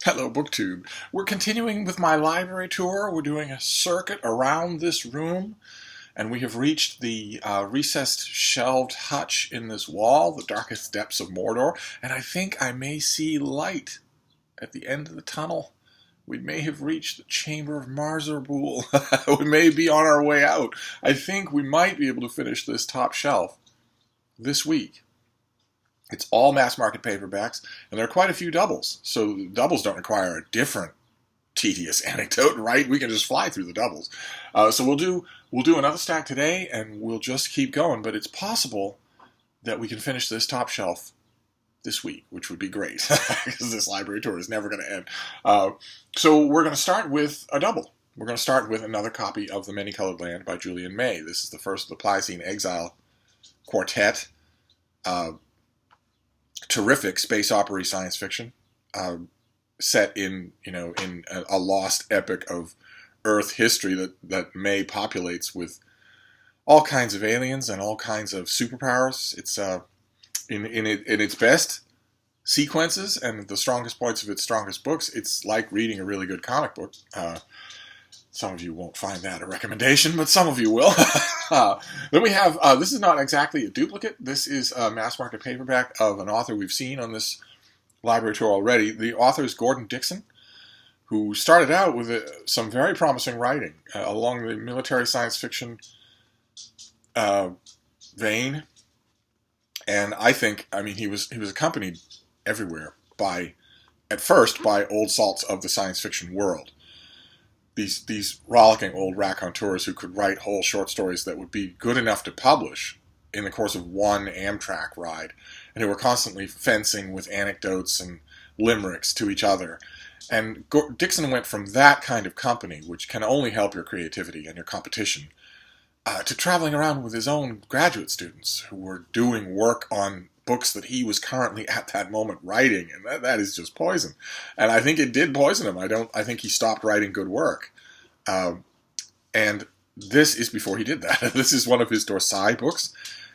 Hello, BookTube. We're continuing with my library tour. We're doing a circuit around this room, and we have reached the recessed, shelved hutch in this wall, the darkest depths of Mordor, and I think I may see light at the end of the tunnel. We may have reached the Chamber of Marzurbool. We may be on our way out. I think we might be able to finish this top shelf this week. It's all mass market paperbacks, and there are quite a few doubles. So doubles don't require a different tedious anecdote, right? We can just fly through the doubles. So we'll do another stack today, and we'll just keep going. But it's possible that we can finish this top shelf this week, which would be great because this library tour is never going to end. So we're going to start with a double. We're going to start with another copy of The Manycolored Gland by Julian May. This is the first of the Pliocene Exile Quartet. Terrific space opera science fiction, set in a lost epic of Earth history that May populates with all kinds of aliens and all kinds of superpowers. It's in its best sequences and the strongest points of its strongest books. It's like reading a really good comic book. Some of you won't find that a recommendation, but some of you will. Then we have, this is not exactly a duplicate. This is a mass market paperback of an author we've seen on this library tour already. The author is Gordon Dixon, who started out with some very promising writing along the military science fiction vein. And he was accompanied everywhere at first by old salts of the science fiction world. These rollicking old raconteurs who could write whole short stories that would be good enough to publish in the course of one Amtrak ride, and who were constantly fencing with anecdotes and limericks to each other. And Dixon went from that kind of company, which can only help your creativity and your competition, to traveling around with his own graduate students who were doing work on books that he was currently at that moment writing, and that is just poison. And I think it did poison him. I think he stopped writing good work. And this is before he did that. This is one of his Sigh books.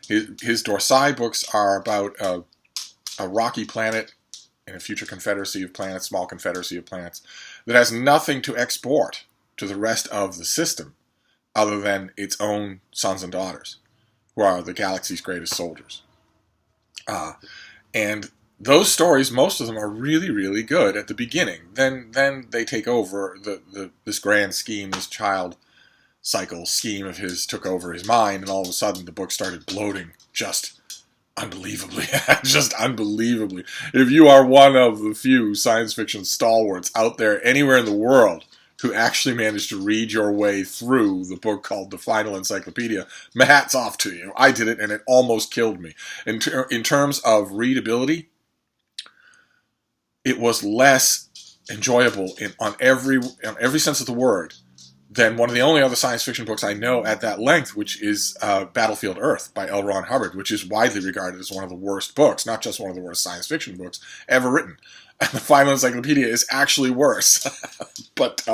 His Sigh books are about a rocky planet in a future confederacy of planets, small confederacy of planets, that has nothing to export to the rest of the system other than its own sons and daughters, who are the galaxy's greatest soldiers. And those stories, most of them are really, really good at the beginning. Then they take over this grand scheme, this child cycle scheme of his took over his mind, and all of a sudden the book started bloating just unbelievably. Just unbelievably. If you are one of the few science fiction stalwarts out there anywhere in the world who actually managed to read your way through the book called The Final Encyclopedia, my hat's off to you. I did it, and it almost killed me. In terms of readability, it was less enjoyable on every sense of the word than one of the only other science fiction books I know at that length, which is Battlefield Earth by L. Ron Hubbard, which is widely regarded as one of the worst books, not just one of the worst science fiction books ever written. And the Final Encyclopedia is actually worse. But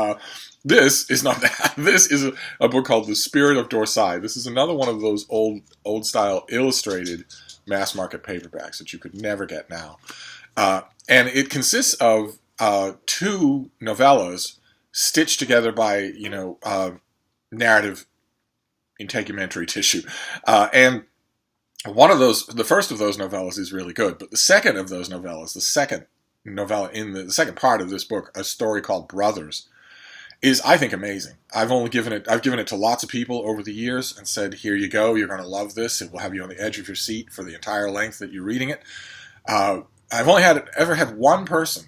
this is not that. This is a book called The Spirit of Sigh. This is another one of those old-style illustrated mass-market paperbacks that you could never get now. And it consists of two novellas stitched together by, narrative integumentary tissue. And one of those, the first of those novellas is really good, but the second of those novellas, the second novella in the second part of this book, a story called Brothers, is, I think, amazing. I've given it to lots of people over the years and said, here you go, you're going to love this. It will have you on the edge of your seat for the entire length that you're reading it. I've only ever had one person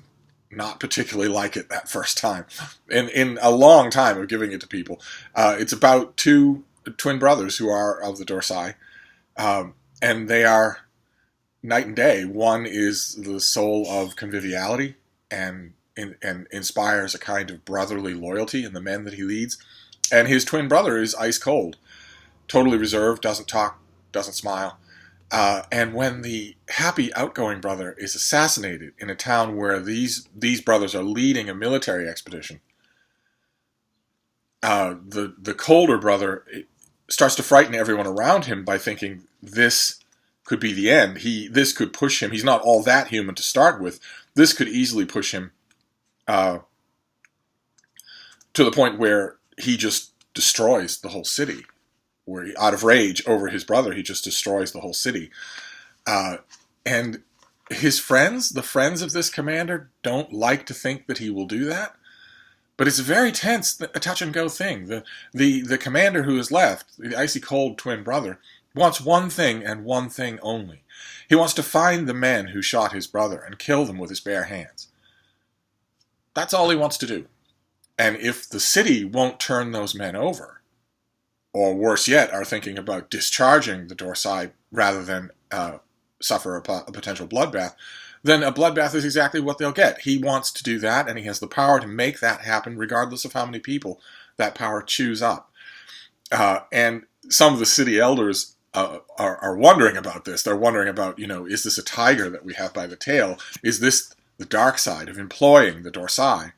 not particularly like it that first time in a long time of giving it to people. It's about two twin brothers who are of the Sigh, and they are night and day. One is the soul of conviviality and inspires a kind of brotherly loyalty in the men that he leads. And his twin brother is ice cold, totally reserved, doesn't talk, doesn't smile. And when the happy, outgoing brother is assassinated in a town where these brothers are leading a military expedition, the colder brother starts to frighten everyone around him by thinking this could be the end. This could push him. He's not all that human to start with. This could easily push him uh, to the point where he just destroys the whole city. Where he, out of rage over his brother, he just destroys the whole city. And his friends, the friends of this commander, don't like to think that he will do that. But it's a very tense, a touch-and-go thing. The commander who is left, the icy cold twin brother, wants one thing and one thing only. He wants to find the men who shot his brother and kill them with his bare hands. That's all he wants to do. And if the city won't turn those men over, or worse yet, are thinking about discharging the Dorsai rather than suffer a potential bloodbath, then a bloodbath is exactly what they'll get. He wants to do that, and he has the power to make that happen, regardless of how many people that power chews up. And some of the city elders are wondering about this. They're wondering about, is this a tiger that we have by the tail? Is this the dark side of employing the Dorsai?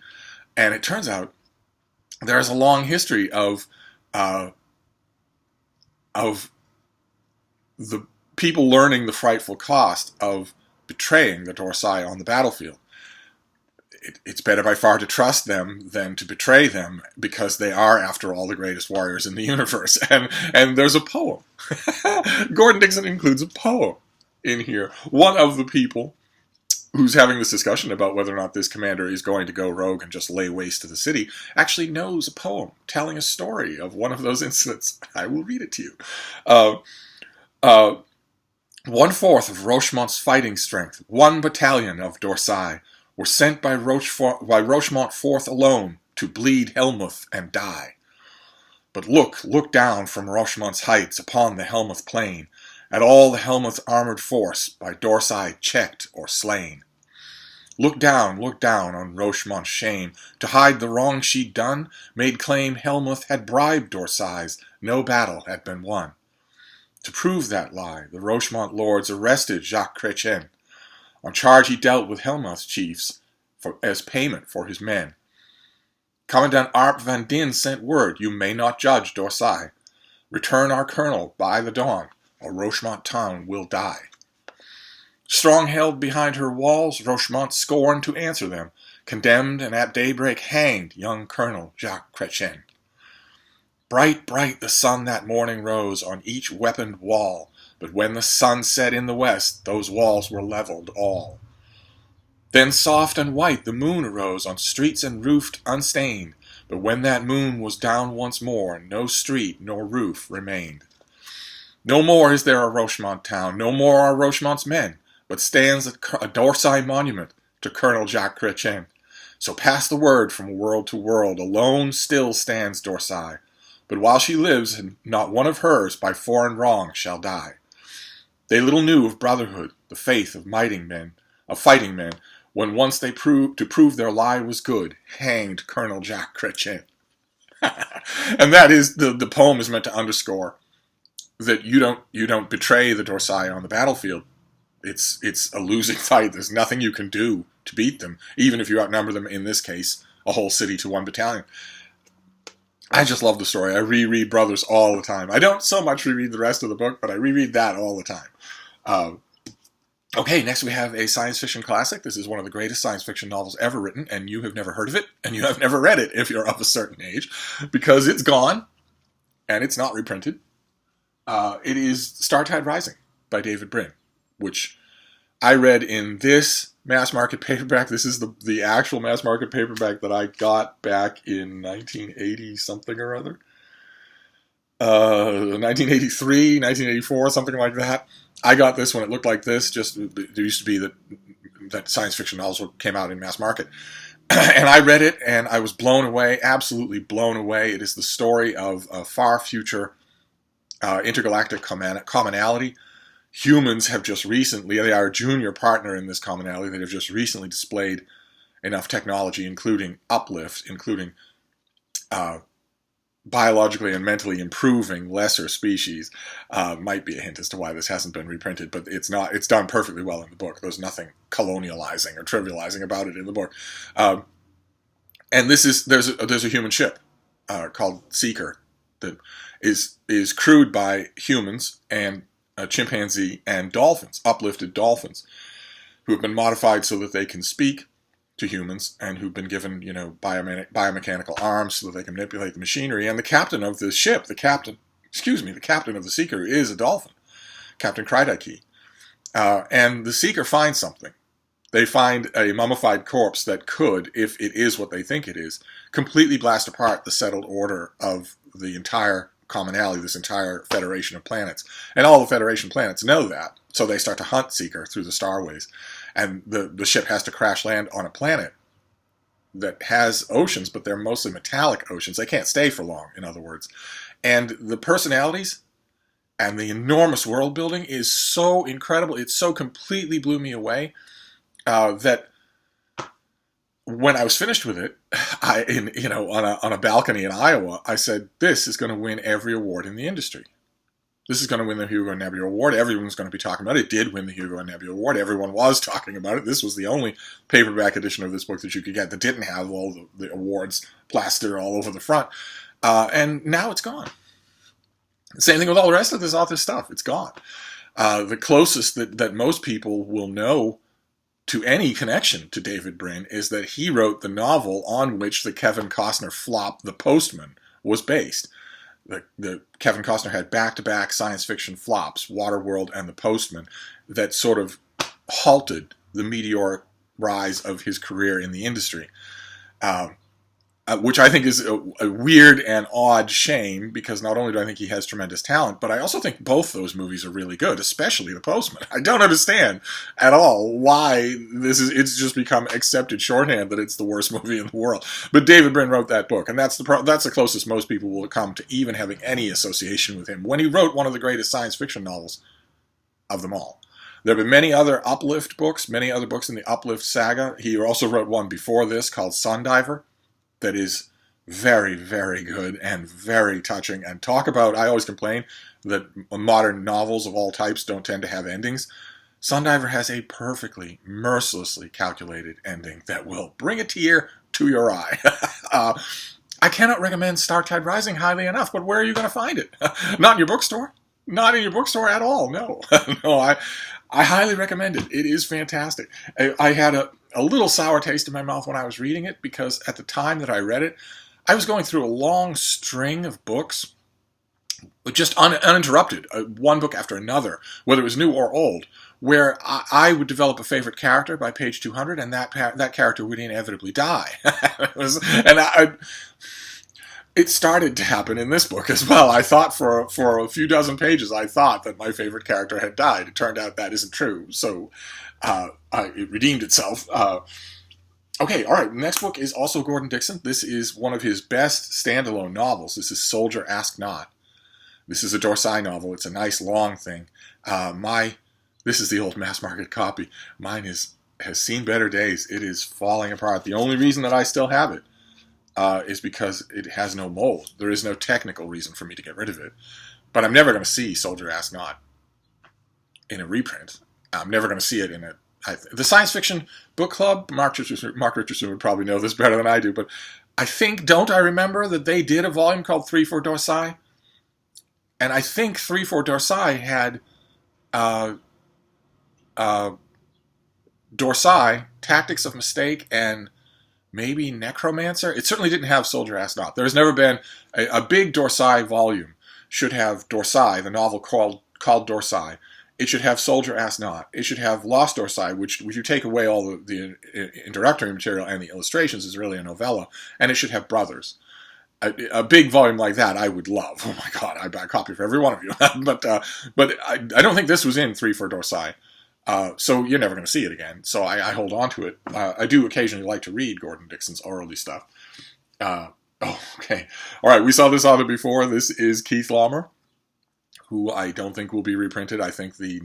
And it turns out there's a long history of the people learning the frightful cost of betraying the Dorsai on the battlefield. It's better by far to trust them than to betray them, because they are, after all, the greatest warriors in the universe. And there's a poem. Gordon Dixon includes a poem in here. One of the people who's having this discussion about whether or not this commander is going to go rogue and just lay waste to the city actually knows a poem telling a story of one of those incidents. I will read it to you. 1/4 of Rochemont's fighting strength, 1 battalion of Dorsai, were sent by Rochemont forth alone to bleed Helmuth and die. But look down from Rochemont's heights upon the Helmuth plain, at all the Helmuth armored force by Dorsai checked or slain. Look down on Rochemont's shame, to hide the wrong she'd done, made claim Helmuth had bribed Dorsais, no battle had been won. To prove that lie, the Rochemont lords arrested Jacques Chrétien. On charge he dealt with Helmuth's chiefs as payment for his men. Commandant Arp Van Din sent word, you may not judge Dorsai. Return our colonel by the dawn, or Rochemont town will die. Strong held behind her walls, Rochemont scorned to answer them, condemned and at daybreak hanged young Colonel Jacques Chrétien. Bright the sun that morning rose on each weaponed wall, but when the sun set in the west, those walls were leveled all. Then soft and white the moon arose on streets and roofed unstained, but when that moon was down once more, no street nor roof remained. No more is there a Rochemont town, no more are Rochemont's men, but stands a Dorsai monument to Colonel Jacques Chrétien. So pass the word from world to world, alone still stands Dorsai. But while she lives, not one of hers by foreign wrong shall die. They little knew of brotherhood, the faith of fighting men, when once they proved their lie was good, hanged Colonel Jacques Chrétien. And that is, the poem is meant to underscore that you don't betray the Dorsai on the battlefield. It's a losing fight. There's nothing you can do to beat them, even if you outnumber them, in this case, a whole city to 1 battalion. I just love the story. I reread Brothers all the time. I don't so much reread the rest of the book, but I reread that all the time. Okay, next we have a science fiction classic. This is one of the greatest science fiction novels ever written, and you have never heard of it, and you have never read it if you're of a certain age, because it's gone, and it's not reprinted. It is Startide Rising by David Brin, which I read in this mass market paperback. This is the actual mass market paperback that I got back in 1980 something or other. 1983, 1984, something like that. I got this when it looked like this. Just there used to be that science fiction novels came out in mass market. And I read it, and I was blown away, absolutely blown away. It is the story of a far future intergalactic commonality. Humans have just recently, they are a junior partner in this commonality, that have just recently displayed enough technology, including uplift, including biologically and mentally improving lesser species. Might be a hint as to why this hasn't been reprinted, but it's not. It's done perfectly well in the book. There's nothing colonializing or trivializing about it in the book. And there's a human ship called Seeker that is crewed by humans and a chimpanzee and dolphins, uplifted dolphins, who have been modified so that they can speak, to humans and who've been given, biomechanical arms so that they can manipulate the machinery. And the captain of the ship, the captain of the Seeker is a dolphin, Captain Krydeiki. And the Seeker finds something. They find a mummified corpse that could, if it is what they think it is, completely blast apart the settled order of the entire commonality, this entire Federation of planets. And all the Federation planets know that, so they start to hunt Seeker through the starways. And the ship has to crash land on a planet that has oceans, but they're mostly metallic oceans. They can't stay for long, in other words. And the personalities and the enormous world building is so incredible. It so completely blew me away that when I was finished with it, on a balcony in Iowa, I said, "This is going to win every award in the industry. This is going to win the Hugo and Nebula Award. Everyone's going to be talking about it. It did win the Hugo and Nebula Award. Everyone was talking about it. This was the only paperback edition of this book that you could get that didn't have all the awards plastered all over the front. And now it's gone. Same thing with all the rest of this author's stuff. It's gone. The closest that most people will know to any connection to David Brin is that he wrote the novel on which the Kevin Costner flop, The Postman, was based. The Kevin Costner had back-to-back science fiction flops, Waterworld and The Postman, that sort of halted the meteoric rise of his career in the industry. Which I think is a weird and odd shame, because not only do I think he has tremendous talent, but I also think both those movies are really good, especially The Postman. I don't understand at all why it's just become accepted shorthand that it's the worst movie in the world. But David Brin wrote that book, and that's the closest most people will come to even having any association with him, when he wrote one of the greatest science fiction novels of them all. There have been many other Uplift books, many other books in the Uplift saga. He also wrote one before this called Sundiver, that is very, very good and very touching. And talk about, I always complain that modern novels of all types don't tend to have endings. Sundiver has a perfectly, mercilessly calculated ending that will bring a tear to your eye. I cannot recommend Startide Rising highly enough, but where are you going to find it? Not in your bookstore. Not in your bookstore at all, no. No, I highly recommend it. It is fantastic. I had a little sour taste in my mouth when I was reading it, because at the time that I read it, I was going through a long string of books, just uninterrupted, one book after another, whether it was new or old, where I would develop a favorite character by page 200, and that character would inevitably die. It started to happen in this book as well. I thought for a few dozen pages, I thought that my favorite character had died. It turned out that isn't true, so it redeemed itself. Okay, all right. Next book is also Gordon Dixon. This is one of his best standalone novels. This is Soldier Ask Not. This is a Dorsai novel. It's a nice long thing. This is the old mass market copy. Mine has seen better days. It is falling apart. The only reason that I still have it is because it has no mold. There is no technical reason for me to get rid of it. But I'm never going to see Soldier Ask Not in a reprint. I'm never going to see it in the Science Fiction Book Club. Mark Richardson would probably know this better than I do, but don't I remember that they did a volume called 3 for Dorsai? And I think 3 for Dorsai had Dorsai, Tactics of Mistake, and maybe Necromancer. It certainly didn't have Soldier Ask Not. There's never been a big Dorsai volume should have Dorsai, the novel called Dorsai. It should have Soldier Ask Not. It should have Lost Dorsai, which you take away all the introductory material and the illustrations, is really a novella. And it should have Brothers. A big volume like that I would love. Oh my God, I'd buy a copy for every one of you. but I don't think this was in 3 for Dorsai. So you're never going to see it again. So I hold on to it. I do occasionally like to read Gordon Dixon's orally stuff. Okay. All right, we saw this author before. This is Keith Laumer, who I don't think will be reprinted. I think the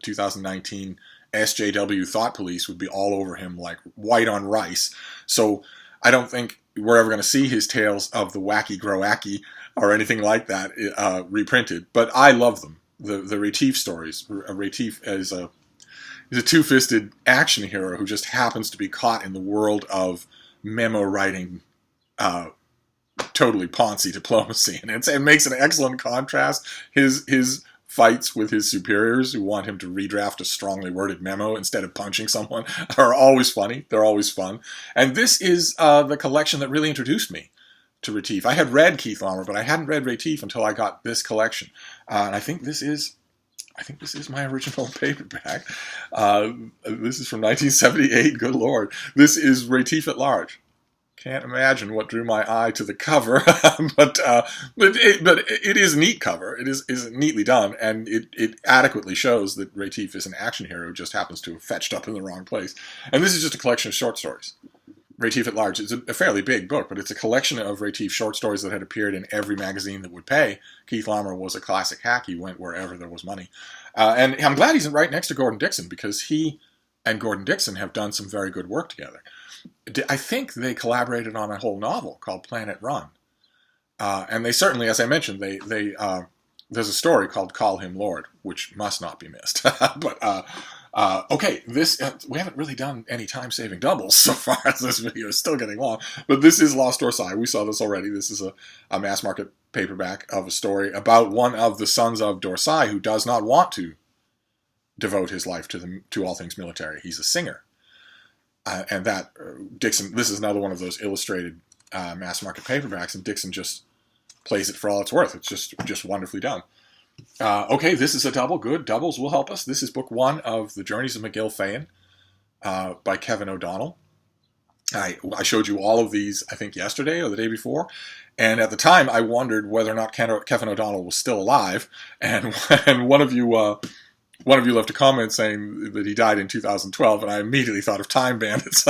2019 SJW Thought Police would be all over him like white on rice. So I don't think we're ever going to see his Tales of the Wacky Growacky or anything like that reprinted. But I love them. The Retief stories. Retief is a two-fisted action hero who just happens to be caught in the world of memo writing, totally Ponzi diplomacy, and it makes an excellent contrast. His fights with his superiors who want him to redraft a strongly worded memo instead of punching someone are always funny. They're always fun. And this is the collection that really introduced me to Retief. I had read Keith Laumer, but I hadn't read Retief until I got this collection. And I think this is my original paperback. This is from 1978. Good Lord. This is Retief at Large. Can't imagine what drew my eye to the cover, but it is a neat cover. It is neatly done, and it adequately shows that Retief is an action hero who just happens to have fetched up in the wrong place. And this is just a collection of short stories. Retief at Large is a fairly big book, but it's a collection of Retief short stories that had appeared in every magazine that would pay. Keith Laumer was a classic hack. He went wherever there was money. And I'm glad he's right next to Gordon Dixon, because he and Gordon Dixon have done some very good work together. I think they collaborated on a whole novel called Planet Run. And they certainly, as I mentioned, there's a story called Call Him Lord, which must not be missed. But okay, this we haven't really done any time-saving doubles so far. This video is still getting long. But this is Lost or Sigh. We saw this already. This is a mass-market paperback of a story about one of the sons of Dorsai who does not want to devote his life to all things military. He's a singer. And that Dixon, this is another one of those illustrated mass-market paperbacks, and Dixon just plays it for all it's worth. It's just wonderfully done. Okay, this is a double. Good. Doubles will help us. This is book 1 of The Journeys of McGill Fayen by Kevin O'Donnell. I showed you all of these, I think, yesterday or the day before. And at the time, I wondered whether or not Kevin O'Donnell was still alive. And one of you left a comment saying that he died in 2012, and I immediately thought of Time Bandits.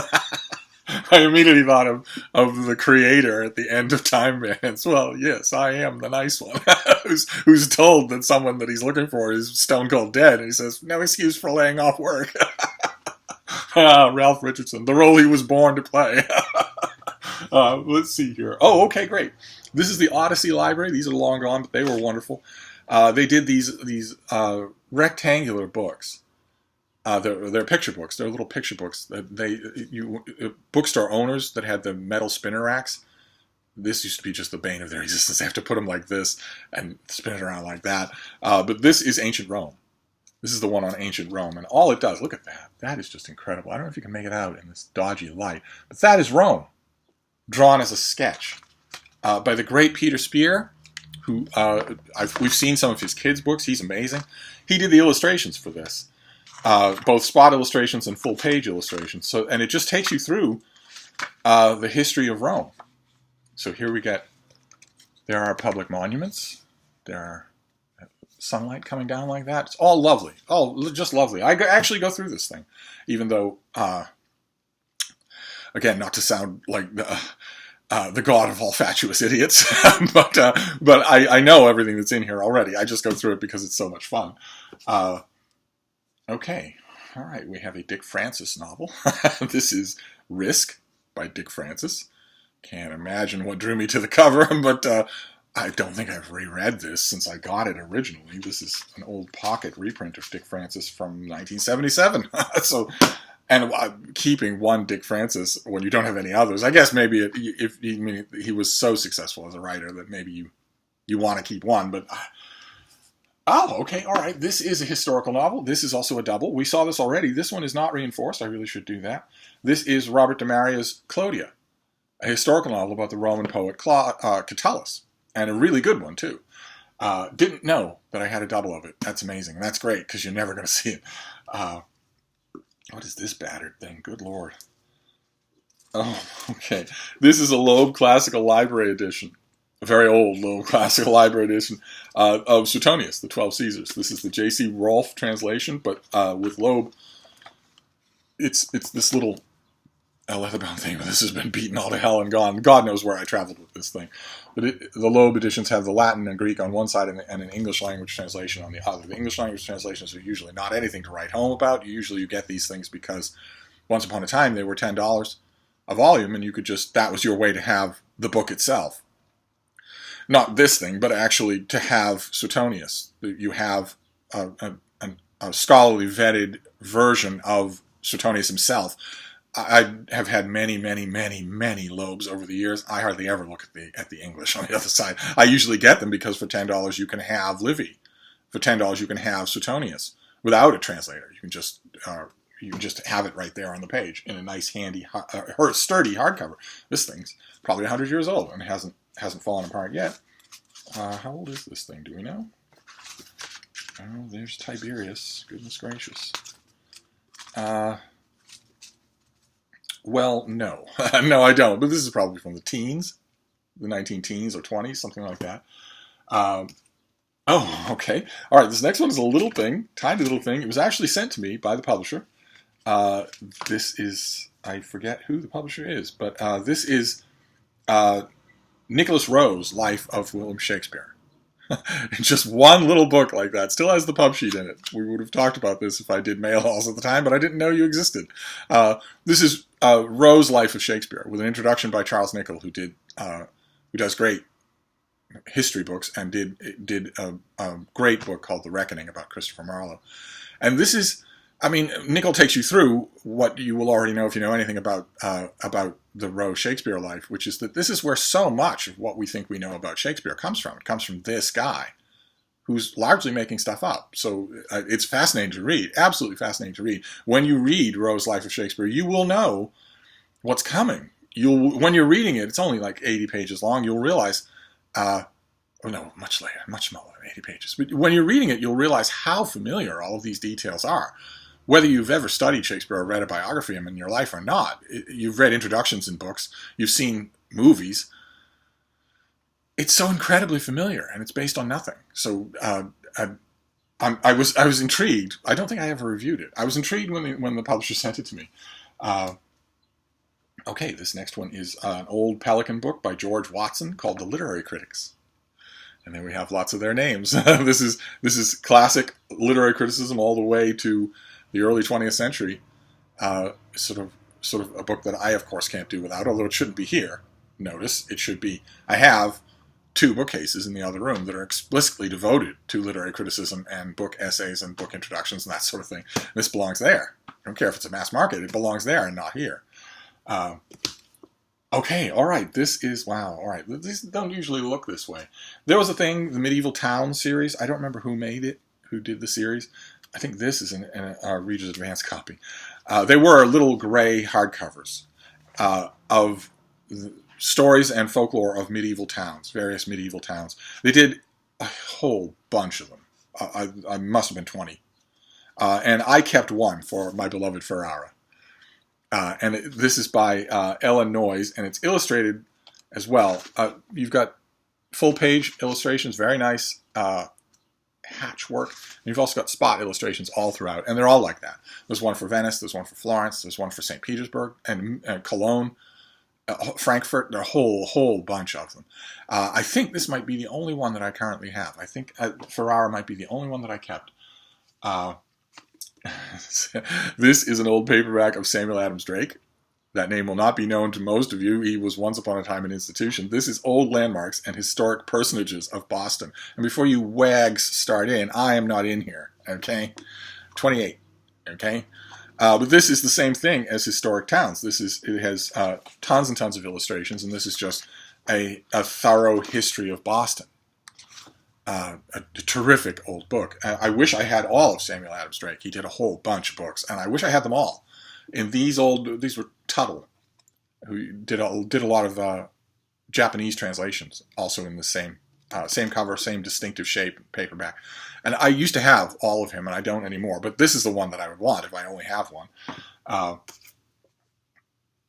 I immediately thought of the creator at the end of Time Bandits. Well, yes, I am the nice one who's told that someone that he's looking for is stone cold dead, and he says, no excuse for laying off work. Ralph Richardson, the role he was born to play. Let's see here. Oh, okay, great. This is the Odyssey Library. These are long gone, but they were wonderful. They did these rectangular books. They're picture books. They're little picture books. Bookstore owners that had the metal spinner racks. This used to be just the bane of their existence. They have to put them like this and spin it around like that. But this is Ancient Rome. This is the one on Ancient Rome. And all it does, look at that. That is just incredible. I don't know if you can make it out in this dodgy light. But that is Rome, drawn as a sketch by the great Peter Spear, who we've seen some of his kids' books. He's amazing. He did the illustrations for this, both spot illustrations and full-page illustrations. And it just takes you through the history of Rome. So here there are public monuments. There are sunlight coming down like that. It's all lovely. Oh, just lovely. I actually go through this thing, even though, again, not to sound like the god of all fatuous idiots, but I know everything that's in here already. I just go through it because it's so much fun. Okay, all right, we have a Dick Francis novel. This is Risk by Dick Francis. Can't imagine what drew me to the cover, but I don't think I've reread this since I got it originally. This is an old pocket reprint of Dick Francis from 1977. And keeping one Dick Francis when you don't have any others, I guess maybe he was so successful as a writer that maybe you want to keep one. But oh, okay, all right. This is a historical novel. This is also a double. We saw this already. This one is not reinforced. I really should do that. This is Robert de Maria's Clodia, a historical novel about the Roman poet Catullus, and a really good one too. Didn't know that I had a double of it. That's amazing. That's great because you're never going to see it. What is this battered thing? Good Lord. Oh, okay. This is a Loeb Classical Library edition. A very old Loeb Classical Library edition of Suetonius, the 12 Caesars. This is the J.C. Rolfe translation, but with Loeb, it's this little leather-bound thing. This has been beaten all to hell and gone. God knows where I traveled with this thing. But the Loeb editions have the Latin and Greek on one side and an English language translation on the other. The English language translations are usually not anything to write home about. Usually you get these things because once upon a time they were $10 a volume, and you could that was your way to have the book itself. Not this thing, but actually to have Suetonius. You have a scholarly vetted version of Suetonius himself. I have had many, many, many, many Loebs over the years. I hardly ever look at the English on the other side. I usually get them because for $10 you can have Livy For $10, you can have Suetonius without a translator. You can just have it right there on the page in a nice, handy, sturdy hardcover. This thing's probably 100 years old and hasn't fallen apart yet. How old is this thing? Do we know? Oh, there's Tiberius. Goodness gracious. Well, no. No, I don't. But this is probably from the teens, the 19-teens or 20s, something like that. Oh, okay. All right, this next one is a little thing, tiny little thing. It was actually sent to me by the publisher. This is, I forget who the publisher is, but this is Nicholas Rowe's Life of William Shakespeare. Just one little book like that. Still has the pub sheet in it. We would have talked about this if I did mail hauls at the time, but I didn't know you existed. This is Rowe's Life of Shakespeare, with an introduction by Charles Nicholl, who does great history books and did a great book called The Reckoning about Christopher Marlowe. And this is, I mean, Nicholl takes you through what you will already know if you know anything about the Rowe Shakespeare life, which is that this is where so much of what we think we know about Shakespeare comes from. It comes from this guy who's largely making stuff up. So it's fascinating to read, absolutely fascinating to read. When you read Rowe's Life of Shakespeare, you will know what's coming. When you're reading it, it's only like 80 pages long, you'll realize, much later, much smaller than 80 pages. But when you're reading it, you'll realize how familiar all of these details are. Whether you've ever studied Shakespeare or read a biography of him in your life or not, you've read introductions in books, you've seen movies. It's so incredibly familiar, and it's based on nothing. So I was intrigued. I don't think I ever reviewed it. I was intrigued when the publisher sent it to me. Okay, this next one is an old Pelican book by George Watson called The Literary Critics. And then we have lots of their names. This is classic literary criticism all the way to the early 20th century. Sort of a book that I, of course, can't do without, although it shouldn't be here. Notice, it should be. I have 2 bookcases in the other room that are explicitly devoted to literary criticism and book essays and book introductions and that sort of thing. This belongs there. I don't care if it's a mass market. It belongs there and not here. Okay, all right, this is, wow, all right. These don't usually look this way. There was a thing, the Medieval Towns series. I don't remember who made it, who did the series. I think this is in a Reader's Advance copy. They were little gray hardcovers of stories and folklore of medieval towns, various medieval towns. They did a whole bunch of them. I must have been 20. And I kept one for my beloved Ferrara. And this is by Ellen Noyes, and it's illustrated as well. You've got full-page illustrations, very nice hatch work. And you've also got spot illustrations all throughout, and they're all like that. There's one for Venice, there's one for Florence, there's one for St. Petersburg, and Cologne, Frankfurt. There are a whole bunch of them. I think this might be the only one that I currently have. I think Ferrara might be the only one that I kept. This is an old paperback of Samuel Adams Drake. That name will not be known to most of you. He was once upon a time an institution. This is Old Landmarks and Historic Personages of Boston. And before you wags start in, I am not in here, okay? 28, okay? But this is the same thing as Historic Towns. It has tons and tons of illustrations, and this is just a thorough history of Boston. A terrific old book. I wish I had all of Samuel Adams Drake. He did a whole bunch of books, and I wish I had them all. And these were Tuttle, who did a lot of Japanese translations, also in the same cover, same distinctive shape, paperback. And I used to have all of him, and I don't anymore. But this is the one that I would want if I only have one.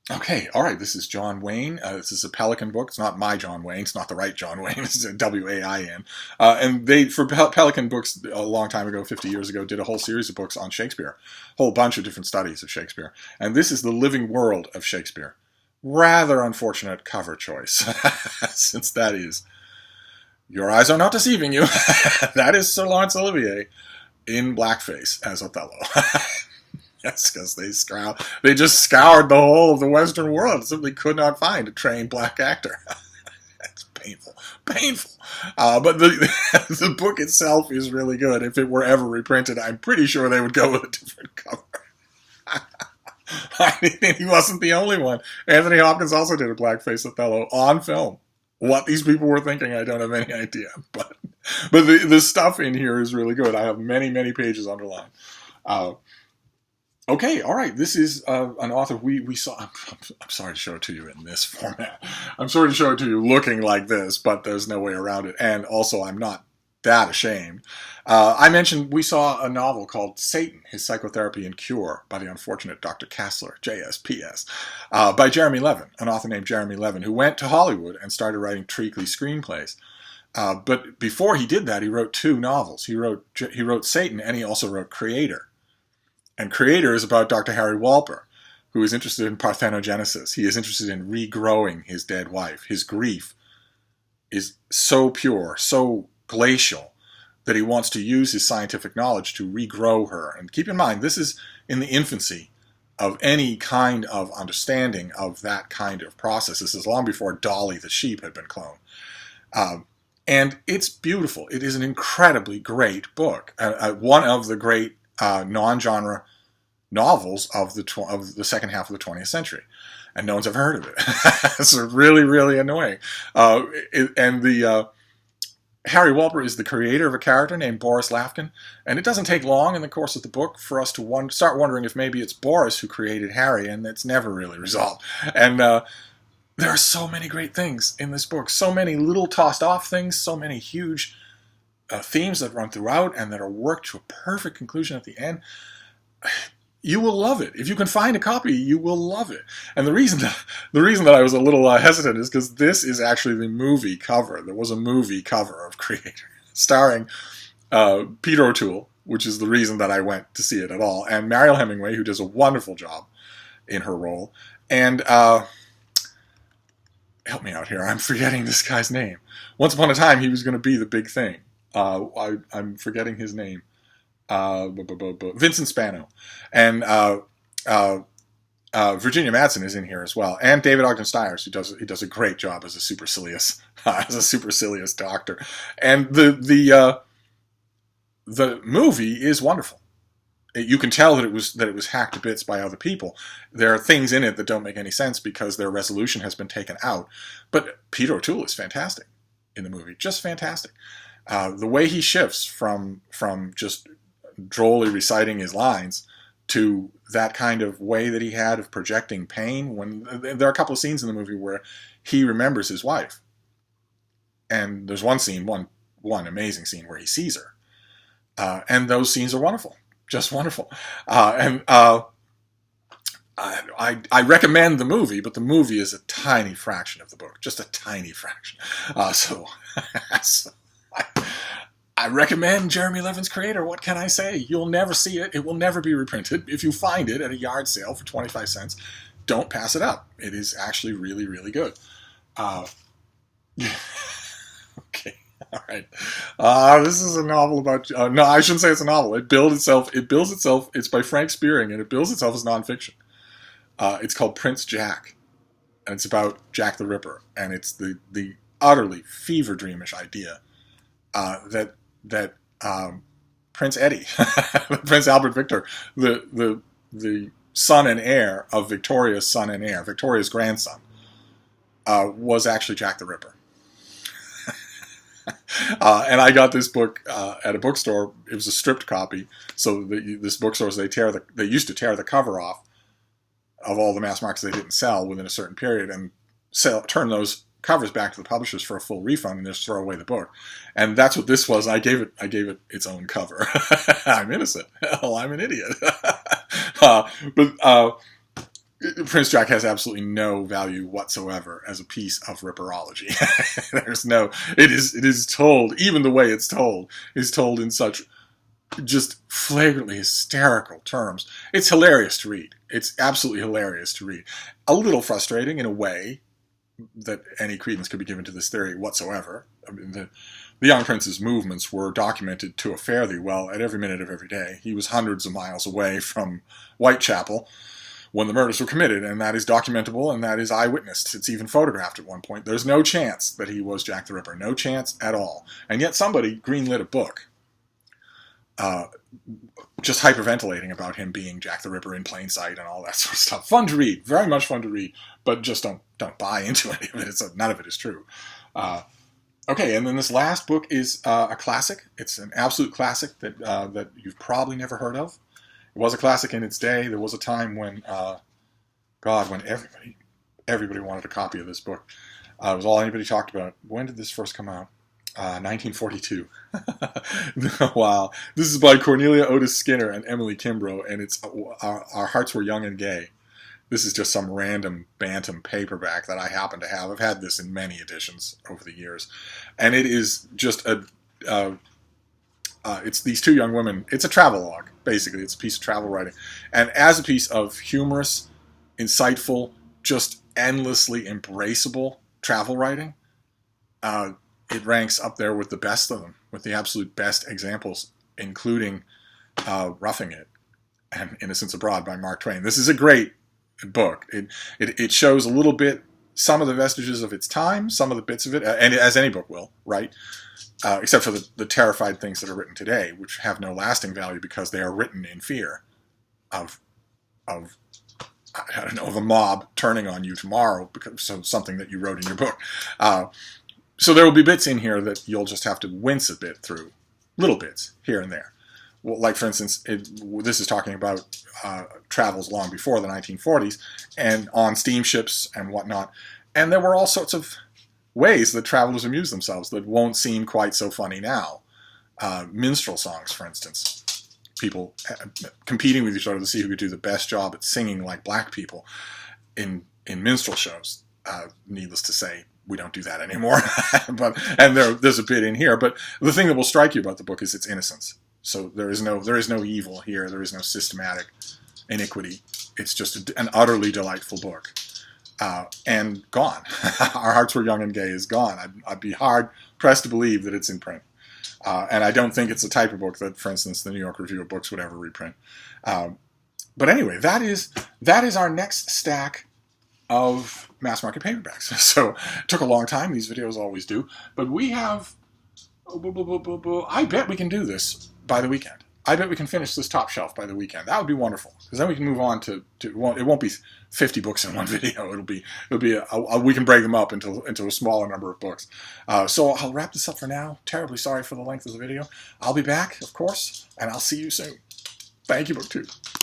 Okay, all right, this is John Wayne. This is a Pelican book. It's not my John Wayne. It's not the right John Wayne. It's W-A-I-N. And they, for Pelican books, a long time ago, 50 years ago, did a whole series of books on Shakespeare. A whole bunch of different studies of Shakespeare. And this is the living world of Shakespeare. Rather unfortunate cover choice, since that is, your eyes are not deceiving you. That is Sir Laurence Olivier in blackface as Othello. Yes, because they just scoured the whole of the Western world and simply could not find a trained black actor. That's painful. But the book itself is really good. If it were ever reprinted, I'm pretty sure they would go with a different cover. I mean, he wasn't the only one. Anthony Hopkins also did a blackface Othello on film. What these people were thinking, I don't have any idea. But But the stuff in here is really good. I have many, many pages underlined. Okay, all right. This is an author we saw. I'm sorry to show it to you in this format. I'm sorry to show it to you looking like this, but there's no way around it. And also, I'm not that ashamed. I mentioned we saw a novel called Satan, His Psychotherapy and Cure by the unfortunate Dr. Kassler, JSPS, by Jeremy Levin, an author named Jeremy Levin, who went to Hollywood and started writing treacly screenplays. But before he did that, he wrote 2 novels. He wrote Satan, and he also wrote Creator. And Creator is about Dr. Harry Walper, who is interested in parthenogenesis. He is interested in regrowing his dead wife. His grief is so pure, so glacial, that he wants to use his scientific knowledge to regrow her. And keep in mind, this is in the infancy of any kind of understanding of that kind of process. This is long before Dolly the sheep had been cloned. And it's beautiful. It is an incredibly great book. One of the great non-genre novels of the second half of the 20th century, and no one's ever heard of it. It's really, really annoying. Harry Walper is the creator of a character named Boris Lafkin, and it doesn't take long in the course of the book for us to start wondering if maybe it's Boris who created Harry, and it's never really resolved. And there are so many great things in this book, so many little tossed off things, so many huge themes that run throughout and that are worked to a perfect conclusion at the end. You will love it. If you can find a copy, you will love it. And the reason that I was a little hesitant is because this is actually the movie cover. There was a movie cover of Creator starring Peter O'Toole, which is the reason that I went to see it at all, and Mariel Hemingway, who does a wonderful job in her role. And help me out here. I'm forgetting this guy's name. Once upon a time, he was going to be the big thing. I'm forgetting his name. Vincent Spano. And Virginia Madsen is in here as well. And David Ogden Stiers, who does a great job as a supercilious doctor. And the movie is wonderful. You can tell that it was hacked to bits by other people. There are things in it that don't make any sense because their resolution has been taken out. But Peter O'Toole is fantastic in the movie. Just fantastic. The way he shifts from just drolly reciting his lines to that kind of way that he had of projecting pain. When there are a couple of scenes in the movie where he remembers his wife, and there's one amazing scene where he sees her, and those scenes are wonderful, just wonderful. I recommend the movie, but the movie is a tiny fraction of the book, just a tiny fraction. So I recommend Jeremy Levin's Creator. What can I say? You'll never see it. It will never be reprinted. If you find it at a yard sale for 25 cents, don't pass it up. It is actually really, really good. Okay. All right. This is a novel about... no, I shouldn't say it's a novel. It builds itself. It's by Frank Spearing, and it bills itself as nonfiction. It's called Prince Jack, and it's about Jack the Ripper, and it's the utterly fever dreamish idea that Prince Eddie, Prince Albert Victor, the son and heir of Victoria's son and heir, Victoria's grandson, was actually Jack the Ripper. And I got this book at a bookstore. It was a stripped copy. So this bookstore, they used to tear the cover off of all the mass markets they didn't sell within a certain period and turn those covers back to the publishers for a full refund and just throw away the book. And that's what this was. I gave it its own cover. I'm innocent. Hell, I'm an idiot. But Prince Jack has absolutely no value whatsoever as a piece of ripperology. It is told, even the way it's told, is told in such just flagrantly hysterical terms. It's hilarious to read. It's absolutely hilarious to read. A little frustrating in a way that any credence could be given to this theory whatsoever. I mean, the young prince's movements were documented to a fairly well at every minute of every day. He was hundreds of miles away from Whitechapel when the murders were committed, and that is documentable, and that is eyewitnessed. It's even photographed at one point. There's no chance that he was Jack the Ripper. No chance at all. And yet somebody greenlit a book just hyperventilating about him being Jack the Ripper in plain sight and all that sort of stuff. Fun to read. Very much fun to read, but just don't buy into any of it. None of it is true. Okay, and then this last book is a classic. It's an absolute classic that you've probably never heard of. It was a classic in its day. There was a time when, when everybody wanted a copy of this book. It was all anybody talked about. When did this first come out? 1942. Wow. This is by Cornelia Otis Skinner and Emily Kimbrough, and it's Our Hearts Were Young and Gay. This is just some random bantam paperback that I happen to have. I've had this in many editions over the years. And it is just it's these two young women. It's a travelogue, basically. It's a piece of travel writing. And as a piece of humorous, insightful, just endlessly embraceable travel writing, it ranks up there with the best of them, with the absolute best examples, including Roughing It and Innocents Abroad by Mark Twain. This is a great book. It shows a little bit, some of the vestiges of its time, some of the bits of it, and as any book will, right? Except for the terrified things that are written today, which have no lasting value because they are written in fear of I don't know, of a mob turning on you tomorrow because of something that you wrote in your book. So there will be bits in here that you'll just have to wince a bit through, little bits here and there. Well, like, for instance, this is talking about travels long before the 1940s and on steamships and whatnot. And there were all sorts of ways that travelers amused themselves that won't seem quite so funny now. Minstrel songs, for instance. People competing with each other to see who could do the best job at singing like black people in minstrel shows. Needless to say, we don't do that anymore. There's a bit in here. But the thing that will strike you about the book is its innocence. So there is no evil here. There is no systematic iniquity. It's just an utterly delightful book. And gone. Our Hearts Were Young and Gay is gone. I'd be hard pressed to believe that it's in print. And I don't think it's the type of book that, for instance, the New York Review of Books would ever reprint. But anyway, that is our next stack of mass market paperbacks. So it took a long time. These videos always do. But we have... I bet we can do this by the weekend. I bet we can finish this top shelf by the weekend. That would be wonderful, because then we can move on to it won't be 50 books in one video. It'll be we can break them up into a smaller number of books. So I'll wrap this up for now. Terribly sorry for the length of the video. I'll be back, of course, and I'll see you soon. Thank you, BookTube.